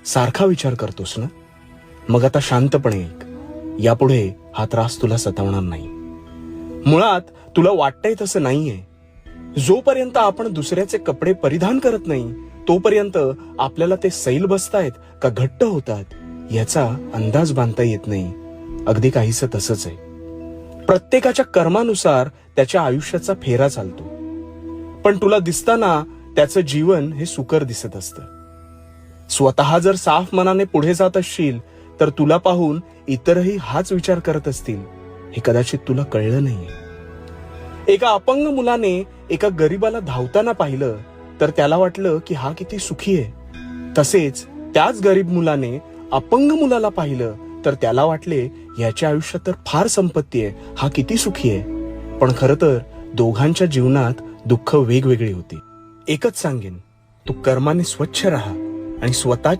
सारखा विचार करतोस ना? मग आता शांतपणे ऐक. यापुढे हा त्रास तुला सतावणार नाही. मुळात तुला वाटतंय तसं नाहीये. जोपर्यंत आपण दुसऱ्याचे कपडे परिधान करत नाही तोपर्यंत आपल्याला ते सैल बसतायत का घट्ट होतात याचा अंदाज बांधता येत नाही. अगदी काहीसं तसंच आहे. प्रत्येकाच्या कर्मानुसार त्याच्या आयुष्याचा फेरा चालतो. पण तुला दिसताना त्याचं जीवन हे सुकर दिसत असतं. स्वतः जर साफ मनाने पुढे जात असशील तर तुला पाहून इतरही हाच विचार करत असतील हे कदाचित तुला कळलं नाहीये. एका अपंग मुलाने एका गरीबाला धावताना पाहिलं तर त्याला वाटलं की हा किती सुखी आहे. तसेच त्याच गरीब मुलाने अपंग मुलाला पाहिलं तर त्याला वाटले याच्या आयुष्यात तर फार संपत्ती आहे, हा किती सुखी आहे. पण खरं तर दोघांच्या जीवनात दुःख वेगवेगळी होती. एकच सांगेन, तू कर्माने स्वच्छ राहा आणि स्वतः